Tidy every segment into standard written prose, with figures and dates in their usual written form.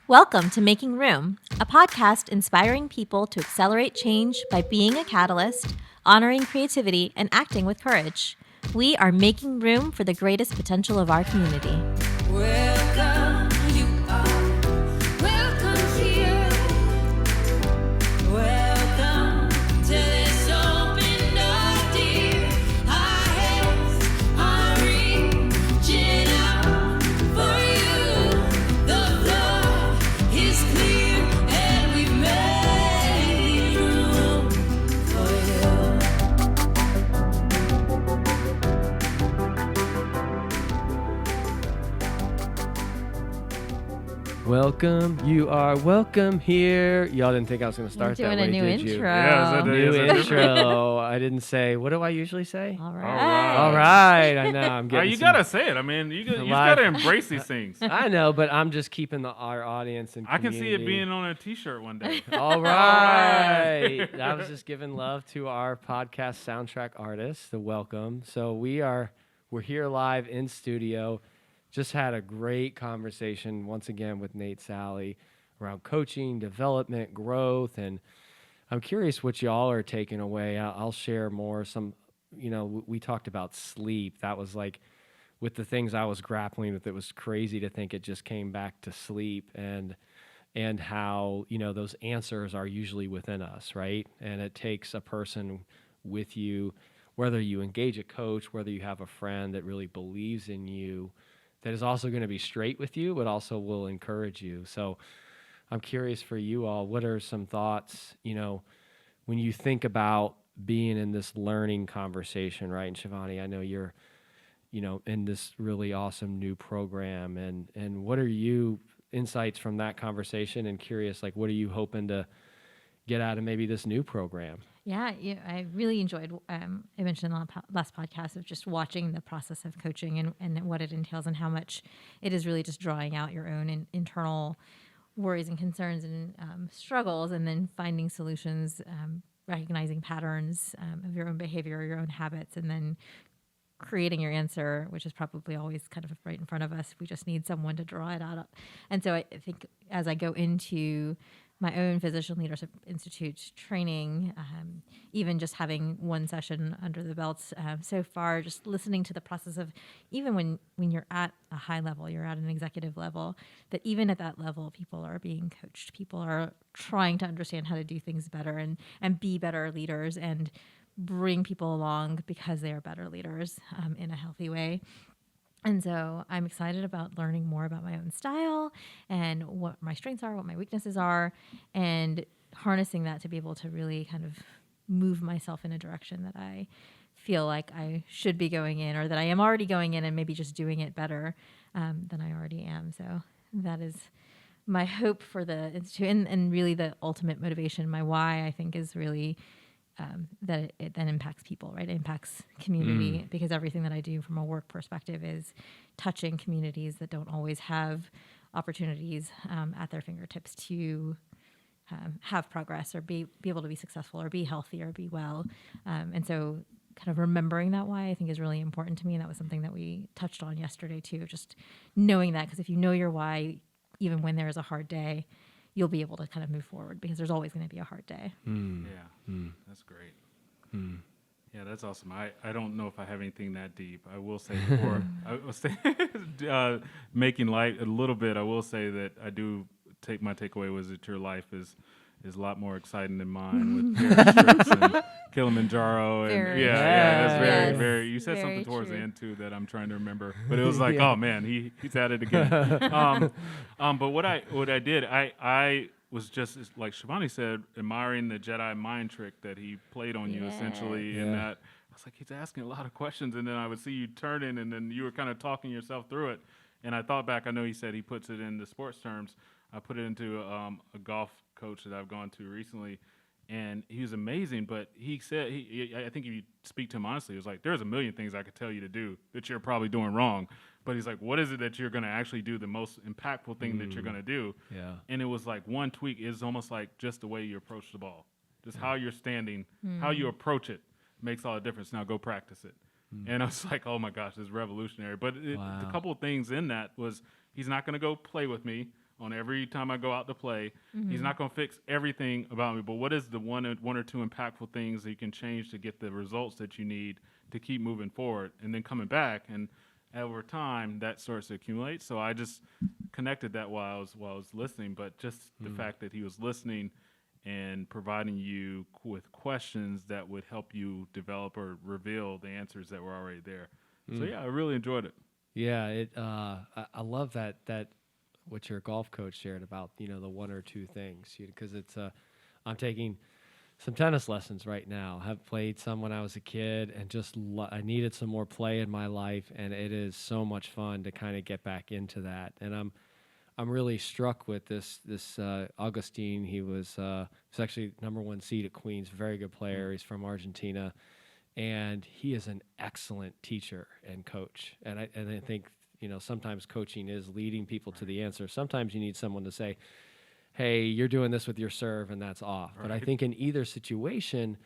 Welcome to Making Room, a podcast inspiring people to accelerate change by being a catalyst, honoring creativity, and acting with courage. We are making room for the greatest potential of our community. Welcome, you are welcome here. Welcome to this open door, dear. Our hands are reaching out for you. The floor is clear and we've made room for you. Welcome, you are welcome here. Y'all didn't think I was going to start that Doing way, a new did intro. you? Yeah, New intro. I didn't say, what do I usually say? All All right. All right, I know. I'm getting you some- gotta say it. I mean, you just Live. gotta embrace these things. I know, but I'm just keeping our audience and I can see it community. being on a T-shirt one day. All right. I was just giving love to our podcast soundtrack artist, the welcome. So we're here live in studio. Just had a great conversation once again with Nate Salley around coaching, development, growth, and I'm curious what y'all are taking away. I'll share more. We talked about sleep. That was like with the things I was grappling with. It was crazy to think it just came back to sleep and how, those answers are usually within us, right? And it takes a person with you, whether you engage a coach, whether you have a friend that really believes in you, that is also going to be straight with you, but also will encourage you. So I'm curious for you all, what are some thoughts, when you think about being in this learning conversation, right? And Shivani, I know you're, in this really awesome new program, and what are you insights from that conversation, and curious, like, what are you hoping to get out of maybe this new program? Yeah, I really enjoyed, I mentioned in the last podcast of just watching the process of coaching and what it entails and how much it is really just drawing out your own internal worries and concerns and struggles, and then finding solutions, recognizing patterns of your own behavior, your own habits, and then creating your answer, which is probably always kind of right in front of us. We just need someone to draw it out. And so I think as I go into my own Physician Leadership Institute training, even just having one session under the belts so far, just listening to the process of, even when you're at a high level, you're at an executive level, that even at that level, people are being coached. People are trying to understand how to do things better and be better leaders and bring people along because they are better leaders in a healthy way. And so I'm excited about learning more about my own style and what my strengths are, what my weaknesses are, and harnessing that to be able to really kind of move myself in a direction that I feel like I should be going in, or that I am already going in and maybe just doing it better than I already am. So that is my hope for the Institute, and really the ultimate motivation. My why, I think, is really that it then impacts people, right? It impacts community, because everything that I do from a work perspective is touching communities that don't always have opportunities at their fingertips to have progress or be able to be successful or be healthy or be well. And so kind of remembering that why, I think, is really important to me. And that was something that we touched on yesterday too, just knowing that, because if you know your why, even when there is a hard day, you'll be able to kind of move forward, because there's always going to be a hard day. Yeah, that's great. Yeah, that's awesome. I don't know if I have anything that deep. I will say, I will say, making light a little bit, I will say that I do take my takeaway was that your life is a lot more exciting than mine, with Paris trips and Kilimanjaro, and Very that's true. very, Yes. very. You said Very something towards true. the end too that I'm trying to remember, but it was like, Yeah. oh man, he's at it again. But what I did, I was just, like Shivani said, admiring the Jedi mind trick that he played on you, essentially, in Yeah. that I was like, he's asking a lot of questions, and then I would see you turn in, and then you were kind of talking yourself through it. And I thought back, I know he said he puts it in the sports terms. I put it into a golf coach that I've gone to recently, and he was amazing. But he said, I think if you speak to him honestly, it was like, there's a million things I could tell you to do that you're probably doing wrong. But he's like, what is it that you're going to actually do, the most impactful thing that you're going to do? Yeah. And it was like one tweak is almost like just the way you approach the ball. Just how you're standing, how you approach it makes all the difference. Now go practice it. And I was like, oh my gosh, this is revolutionary. But the couple of things in that was, he's not going to go play with me on every time I go out to play. He's not going to fix everything about me, but what is the one or two impactful things that you can change to get the results that you need to keep moving forward, and then coming back, and over time that starts to accumulate. So I just connected that while I was listening, but just the fact that he was listening and providing you with questions that would help you develop or reveal the answers that were already there. So yeah, I really enjoyed it. Yeah, I love that what your golf coach shared about, the one or two things, because it's I'm taking some tennis lessons right now. Have played some when I was a kid, and just I needed some more play in my life, and it is so much fun to kind of get back into that. And I'm really struck with this Augustine. He was actually #1 seed at Queens, very good player. He's from Argentina, and he is an excellent teacher and coach. And I think sometimes coaching is leading people to the answer. Sometimes you need someone to say, hey, you're doing this with your serve and that's off. But I think in either situation,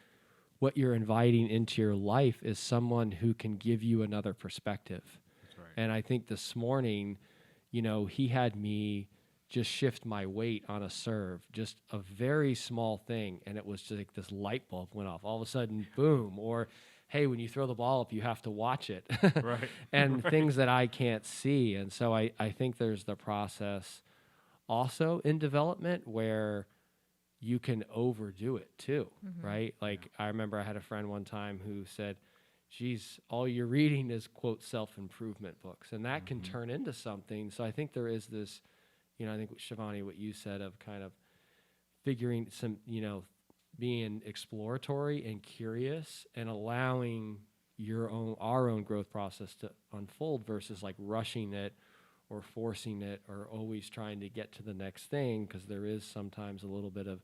what you're inviting into your life is someone who can give you another perspective. That's right. And I think this morning, he had me just shift my weight on a serve, just a very small thing. And it was just like this light bulb went off. All of a sudden, boom. Or, hey, when you throw the ball up, you have to watch it. Right. And things that I can't see. And so I think there's the process also in development where you can overdo it too, right? Like I remember I had a friend one time who said, geez, all you're reading is, quote, self-improvement books. And that can turn into something. So I think there is this, I think, Shivani, what you said of kind of figuring some, being exploratory and curious and allowing our own growth process to unfold versus like rushing it or forcing it or always trying to get to the next thing, because there is sometimes a little bit of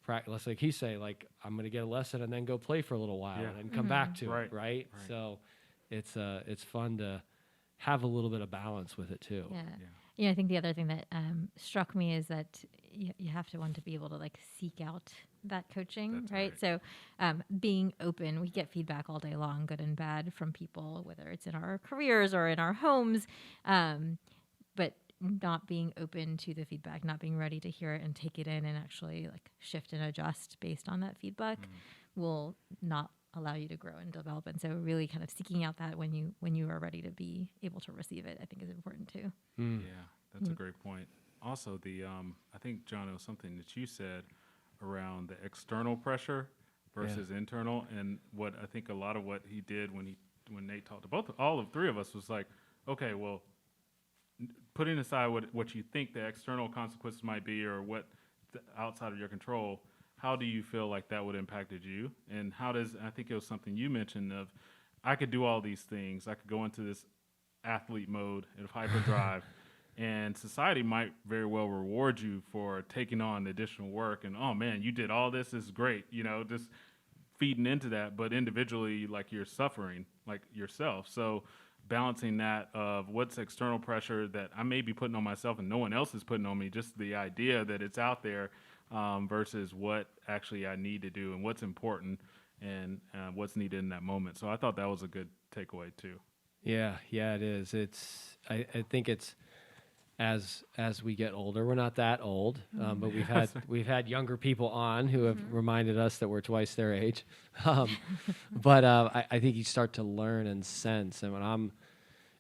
practice. Like he say, like, I'm going to get a lesson and then go play for a little while and come back to it, right? So it's fun to have a little bit of balance with it too. Yeah, I think the other thing that struck me is that you have to want to be able to like seek out that coaching, That's right? So being open, we get feedback all day long, good and bad, from people, whether it's in our careers or in our homes, but not being open to the feedback, not being ready to hear it and take it in and actually like shift and adjust based on that feedback will not allow you to grow and develop. And so really kind of seeking out that when you are ready to be able to receive it, I think is important too. Yeah, that's a great point. Also, I think, John, it was something that you said around the external pressure versus internal, and what I think a lot of what he did when Nate talked to all of three of us was like, okay, well, putting aside what you think the external consequences might be or what outside of your control, how do you feel like that would impacted you? And I think it was something you mentioned of, I could do all these things. I could go into this athlete mode of hyperdrive, and society might very well reward you for taking on additional work. And, oh man, you did all this is great, just feeding into that. But individually, like, you're suffering like yourself. So balancing that of what's external pressure that I may be putting on myself and no one else is putting on me, just the idea that it's out there, versus what actually I need to do and what's important and what's needed in that moment. So I thought that was a good takeaway too. Yeah, it is. I think it's as we get older, we're not that old, but we've had younger people on who have reminded us that we're twice their age. But I think you start to learn and sense, and when I'm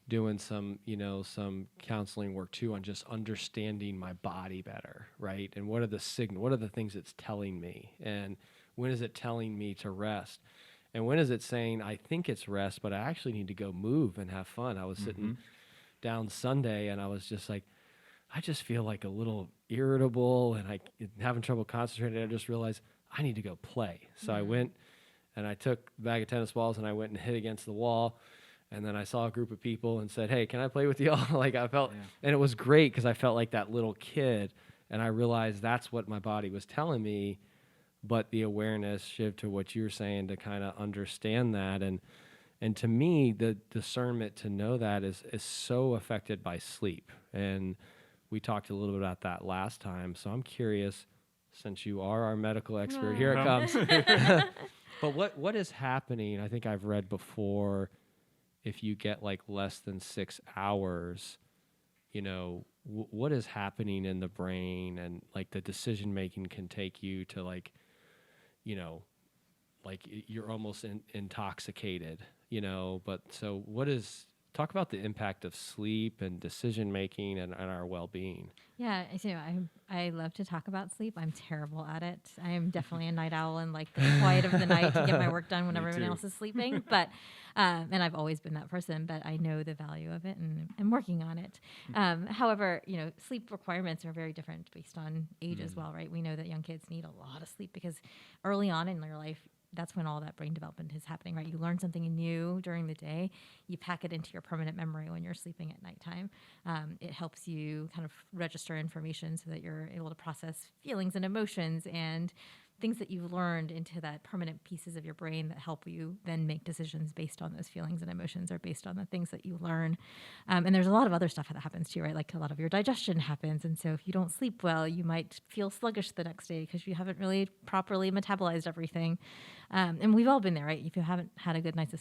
doing some counseling work too on just understanding my body better, right? And what are the things it's telling me, and when is it telling me to rest, and when is it saying I think it's rest, but I actually need to go move and have fun. I was sitting down Sunday and I was just like, I just feel like a little irritable and I having trouble concentrating. I just realized I need to go play. So I went and I took a bag of tennis balls and I went and hit against the wall. And then I saw a group of people and said, hey, can I play with y'all? Like I felt, and it was great because I felt like that little kid. And I realized that's what my body was telling me. But the awareness shift to what you're saying to kind of understand that. And to me, the discernment to know that is so affected by sleep. And we talked a little bit about that last time. So I'm curious, since you are our medical expert, here it comes. But what is happening? I think I've read before, if you get like less than 6 hours, what is happening in the brain, and like the decision making can take you to like, you know, like you're almost intoxicated, you know. But so talk about the impact of sleep and decision making and our well-being. Yeah, I love to talk about sleep. I'm terrible at it. I am definitely a night owl and like the quiet of the night to get my work done when everyone else is sleeping. But and I've always been that person. But I know the value of it and I'm working on it. However, you know, sleep requirements are very different based on age as well, right? We know that young kids need a lot of sleep because early on in their life, that's when all that brain development is happening, right? You learn something new during the day, you pack it into your permanent memory when you're sleeping at nighttime. It helps you kind of register information so that you're able to process feelings and emotions and things that you've learned into that permanent pieces of your brain that help you then make decisions based on those feelings and emotions or based on the things that you learn. And there's a lot of other stuff that happens too, right? Like a lot of your digestion happens. And so if you don't sleep well, you might feel sluggish the next day because you haven't really properly metabolized everything. And we've all been there, right? If you haven't had a good night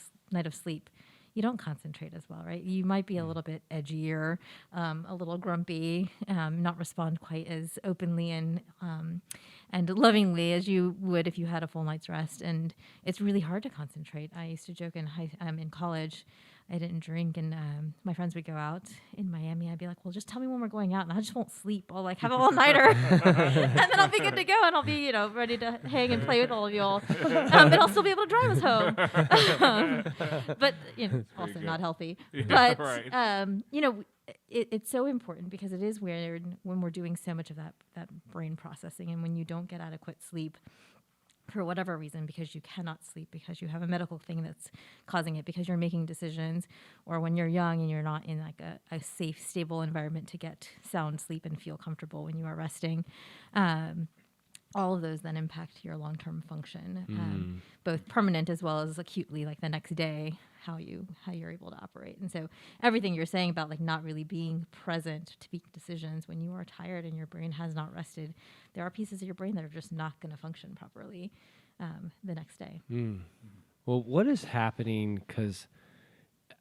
of sleep, you don't concentrate as well, right? You might be a little bit edgier, a little grumpy, not respond quite as openly and lovingly as you would if you had a full night's rest. And it's really hard to concentrate. I used to joke in college, I didn't drink, and my friends would go out in Miami. I'd be like, well, just tell me when we're going out, and I just won't sleep. I'll like have a all-nighter, and then I'll be good to go, and I'll be, you know, ready to hang and play with all of y'all. And I'll still be able to drive us home. But you know, also good. not healthy. Yeah, But right. you know, it's so important because it is weird when we're doing so much of that brain processing, and when you don't get adequate sleep for whatever reason, because you cannot sleep, because you have a medical thing that's causing it, because you're making decisions, or when you're young and you're not in like a safe, stable environment to get sound sleep and feel comfortable when you are resting. All of those then impact your long-term function, both permanent as well as acutely, like the next day, how you're able to operate. And so everything you're saying about like not really being present to make decisions when you are tired and your brain has not rested, there are pieces of your brain that are just not going to function properly the next day. Well, what is happening? Because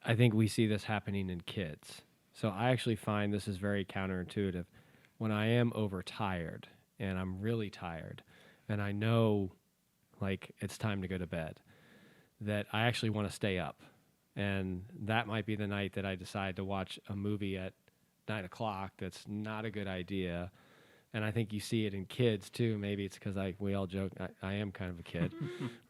I think we see this happening in kids. So I actually find this is very counterintuitive. When I am overtired and I'm really tired and I know like it's time to go to bed, that I actually want to stay up. And that might be the night that I decide to watch a movie at 9 o'clock. That's not a good idea. And I think you see it in kids too. Maybe it's because we all joke, I am kind of a kid,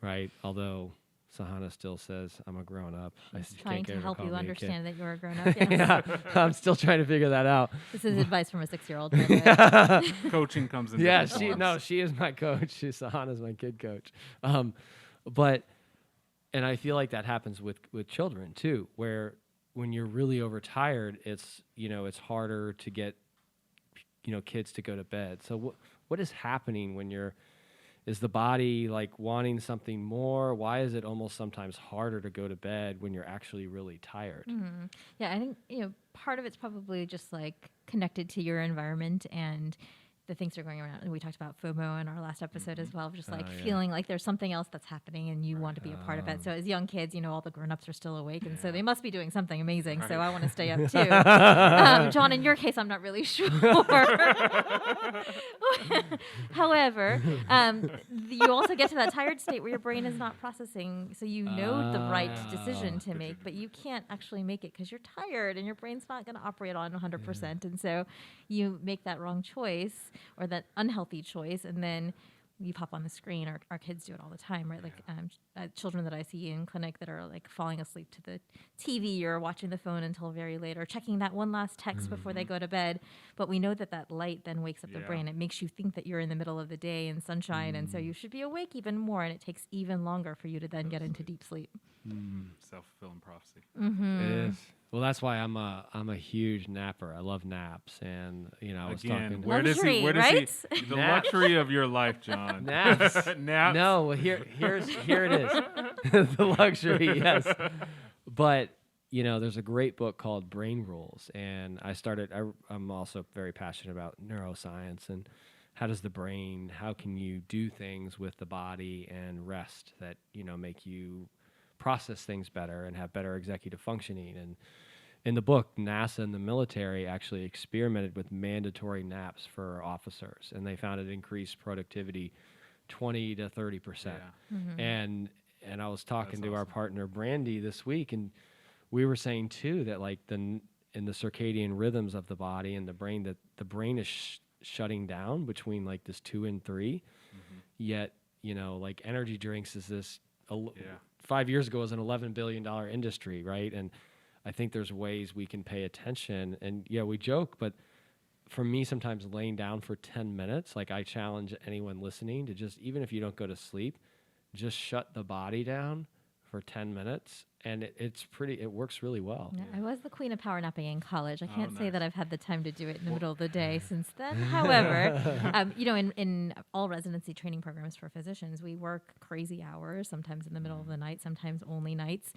right? Although Sahana still says I'm a grown up. I still Trying can't to get her help call you me a understand kid. that you're a grown-up. Yes. Yeah, I'm still trying to figure that out. This is advice from a 6-year-old. by the way. Coaching comes in. Yeah, different forms. she is my coach. Sahana's my kid coach. And I feel like that happens with children too, where when you're really overtired, it's harder to get kids to go to bed. So what is happening when is the body like wanting something more? Why is it almost sometimes harder to go to bed when you're actually really tired? Yeah, I think part of it's probably just like connected to your environment and the things that are going around. And we talked about FOMO in our last episode as well, just like feeling like there's something else that's happening and you want to be a part of it. So as young kids, all the grown-ups are still awake, and so they must be doing something amazing. So I want to stay up too. John, in your case, I'm not really sure. However, you also get to that tired state where your brain is not processing, so you know the right decision to make, but you can't actually make it because you're tired and your brain's not going to operate on 100%. And so you make that wrong choice or that unhealthy choice, and then you pop on the screen. Our kids do it all the time, right? Like children that I see in clinic that are like falling asleep to the TV or watching the phone until very late or checking that one last text before they go to bed. But we know that light then wakes up the brain. It makes you think that you're in the middle of the day in sunshine, and so you should be awake even more, and it takes even longer for you to then get into deep sleep. Self-fulfilling prophecy. It is. Well, that's why I'm a huge napper. I love naps, and I was Again, talking. where does Luxury, he? right? The luxury of your life, John. Naps. Naps. No, well, here it is. The luxury, yes. But there's a great book called Brain Rules, and I'm also very passionate about neuroscience and how can you do things with the body and rest that make you process things better and have better executive functioning. in the book, NASA and the military actually experimented with mandatory naps for officers, and they found it increased productivity 20 to 30%. And I was talking to our partner Brandy this week, and we were saying too that like in the circadian rhythms of the body and the brain, that the brain is shutting down between like this 2 and 3. Yet, you know, like energy drinks is this 5 years ago was an $11 billion industry, right? And I think there's ways we can pay attention. And yeah, we joke, but for me, sometimes laying down for 10 minutes, like I challenge anyone listening to just, even if you don't go to sleep, just shut the body down for 10 minutes. And it works really well. Yeah, I was the queen of power napping in college. I can't say that I've had the time to do it in the middle of the day since then. However, you know, in all residency training programs for physicians, we work crazy hours, sometimes in the middle of the night, sometimes only nights,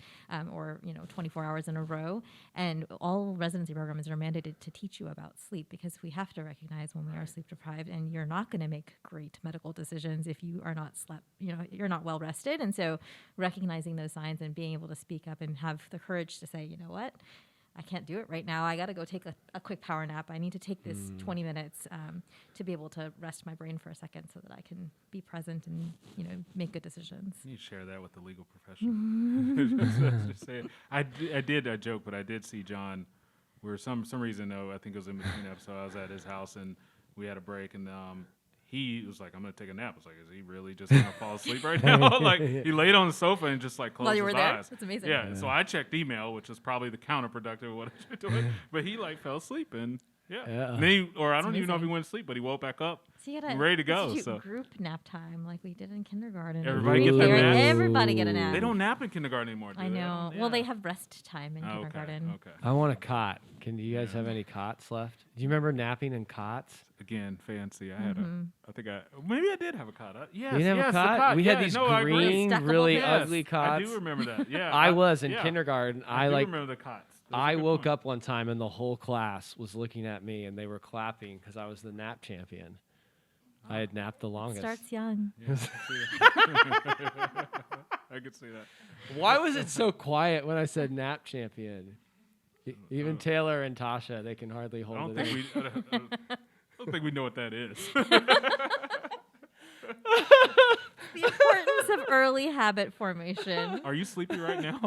or, you know, 24 hours in a row. And all residency programs are mandated to teach you about sleep, because we have to recognize when we are sleep deprived, and you're not going to make great medical decisions if you are not you're not well rested. And so recognizing those signs and being able to speak up and have the courage to say, you know what, I can't do it right now. I got to go take a quick power nap. I need to take this 20 minutes to be able to rest my brain for a second so that I can be present and, you know, make good decisions. You need to share that with the legal profession. Just say it. I did a joke, but I did see John. Where some reason though, I think it was in between episodes. I was at his house and we had a break, and he was like, "I'm gonna take a nap." I was like, "Is he really just gonna fall asleep right now?" Like he laid on the sofa and just like closed While you were his there? eyes. That's amazing. Yeah. So I checked email, which was probably the counterproductive of what I should do. But he like fell asleep and And then I don't even know if he went to sleep, but he woke back up. So you gotta ready to go. institute So group nap time like we did in kindergarten. Everybody get their naps? Everybody get a nap. They don't nap in kindergarten anymore, do I they? know. Well, they have rest time in kindergarten. Okay. I want a cot. Can you guys have any cots left? Do you remember napping in cots? Again, fancy. I had maybe I did have a cot. Yes, You didn't have a cot? We had these green, really ugly cots. I do remember that. Yeah. I was in kindergarten. I do remember the cots. I woke up one time and the whole class was looking at me and they were clapping because I was the nap champion. I had napped the longest. Starts young. Yeah, I could see that. Why was it so quiet when I said nap champion? Even Taylor and Tasha, they can hardly hold it in. I don't think we know what that is. The importance of early habit formation. Are you sleepy right now?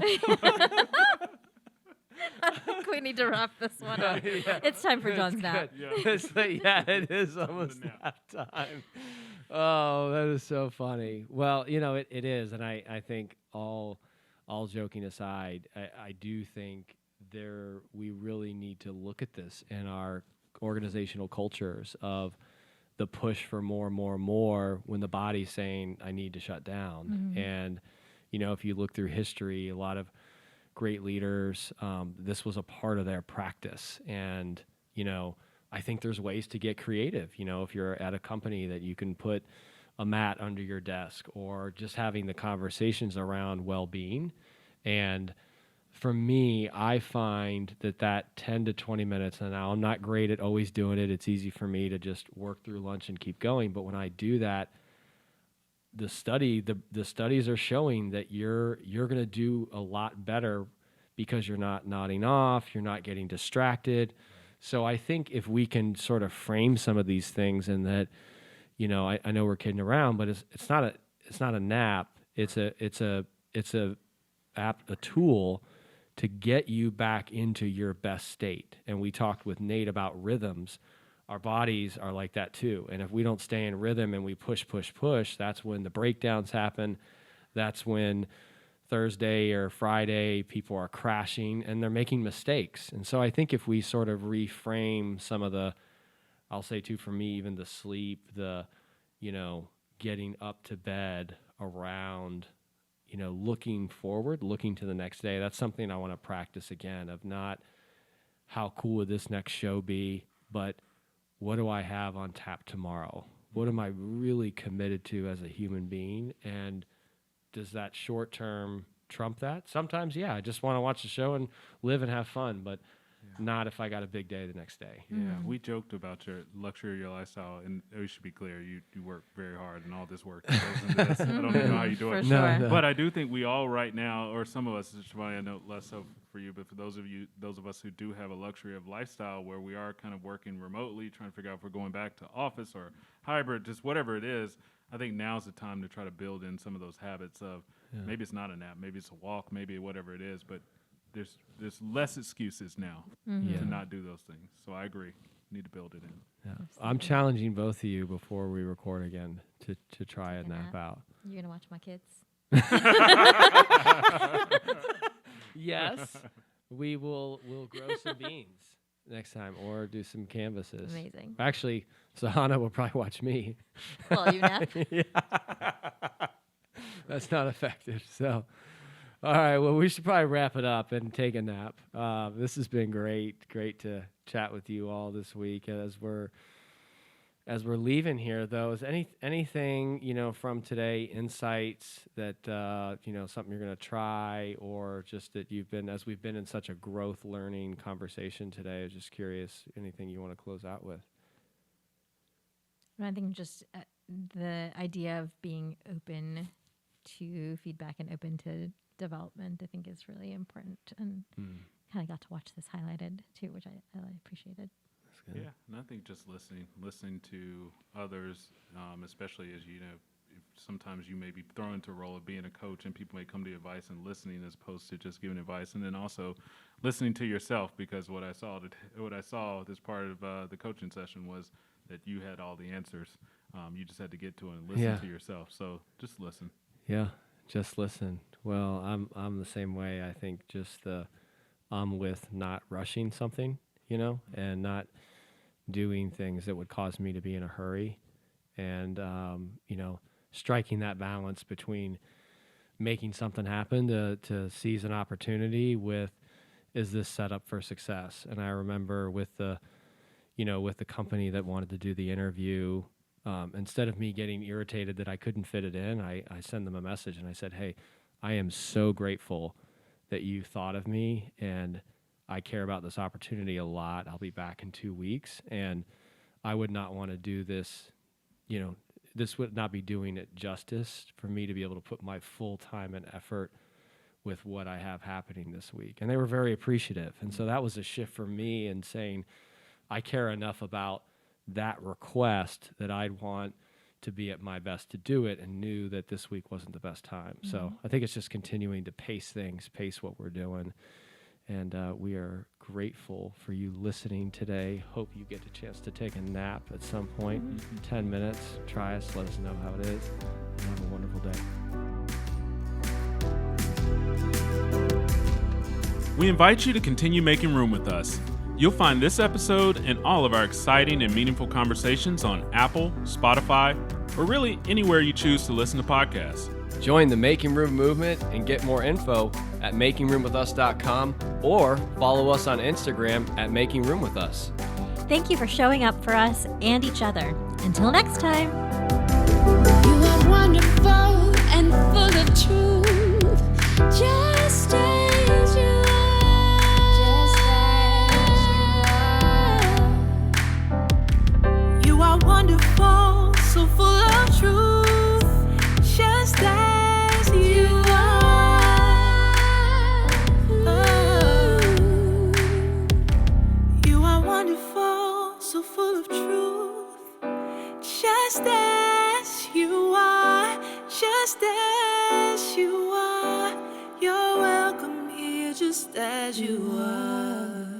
I think we need to wrap this one up. It's time for John's nap. It is almost nap time. Oh, that is so funny. Well, it is, and I think all joking aside, I do think we really need to look at this in our organizational cultures of the push for more and more and more when the body's saying I need to shut down. Mm-hmm. And if you look through history, a lot of great leaders, this was a part of their practice. And I think there's ways to get creative. If you're at a company that you can put a mat under your desk, or just having the conversations around well-being. And for me, I find that 10 to 20 minutes, and now I'm not great at always doing it. It's easy for me to just work through lunch and keep going. But when I do that, the studies are showing that you're going to do a lot better because you're not nodding off, you're not getting distracted. So I think if we can sort of frame some of these things, and that, I know we're kidding around, but it's not a nap. It's a tool to get you back into your best state. And we talked with Nate about rhythms. Our bodies are like that too. And if we don't stay in rhythm and we push, that's when the breakdowns happen. That's when Thursday or Friday people are crashing and they're making mistakes. And so I think if we sort of reframe some of the, I'll say too, for me, even the sleep, the, getting up to bed around, looking forward, looking to the next day. That's something I want to practice again, of not how cool would this next show be, but what do I have on tap tomorrow? What am I really committed to as a human being? And does that short term trump that? Sometimes, yeah, I just want to watch the show and live and have fun. But not if I got a big day the next day. Yeah, we joked about your luxury of your lifestyle, and we should be clear, you work very hard, and all this work that goes into this. I don't even know how you do For it. sure. No. But I do think we all right now, or some of us, Shivani, I know less so for you, but for those of us who do have a luxury of lifestyle where we are kind of working remotely, trying to figure out if we're going back to office or hybrid, just whatever it is, I think now's the time to try to build in some of those habits of maybe it's not a nap, maybe it's a walk, maybe whatever it is, but there's less excuses now to not do those things. So I agree. Need to build it in. Yeah. I'm challenging both of you before we record again to try a Take a nap nap. out. You're going to watch my kids? Yes, we'll grow some beans next time or do some canvases. Amazing. Actually, Sahana will probably watch me. Well, you nap? That's not effective. So, all right. Well, we should probably wrap it up and take a nap. This has been great. Great to chat with you all this week. As we're leaving here, though, is anything from today, insights that something you're going to try, or just that as we've been in such a growth learning conversation today. I was just curious, anything you want to close out with? I think just the idea of being open to feedback and open to development, I think, is really important, and kind of got to watch this highlighted too, which I appreciated. That's good. Yeah, and I think just listening to others, especially as sometimes you may be thrown into a role of being a coach, and people may come to you advice, and listening as opposed to just giving advice, and then also listening to yourself, because what I saw this part of the coaching session was that you had all the answers. You just had to get to it and listen to yourself. So just listen. Yeah, just listen. Well, I'm the same way. I think just I'm with not rushing something, and not doing things that would cause me to be in a hurry, and striking that balance between making something happen to seize an opportunity with, is this set up for success? And I remember with the company that wanted to do the interview, instead of me getting irritated that I couldn't fit it in, I sent them a message and I said, hey, I am so grateful that you thought of me, and I care about this opportunity a lot. I'll be back in 2 weeks, and I would not want to do this, this would not be doing it justice for me to be able to put my full time and effort with what I have happening this week. And they were very appreciative. And so that was a shift for me in saying, I care enough about that request that I'd want to be at my best to do it, and knew that this week wasn't the best time. So I think it's just continuing to pace what we're doing. And we are grateful for you listening today. Hope you get a chance to take a nap at some point. 10 minutes. Try us. Let us know how it is. And have a wonderful day. We invite you to continue making room with us. You'll find this episode and all of our exciting and meaningful conversations on Apple, Spotify, or really anywhere you choose to listen to podcasts. Join the Making Room movement and get more info at makingroomwithus.com, or follow us on Instagram at Making Room With Us. Thank you for showing up for us and each other. Until next time. You are wonderful and full of truth, just as you are. You are wonderful, so full of truth, just as you are. You are wonderful, so full of truth, just as you are, just as you are. You're welcome here, just as you are.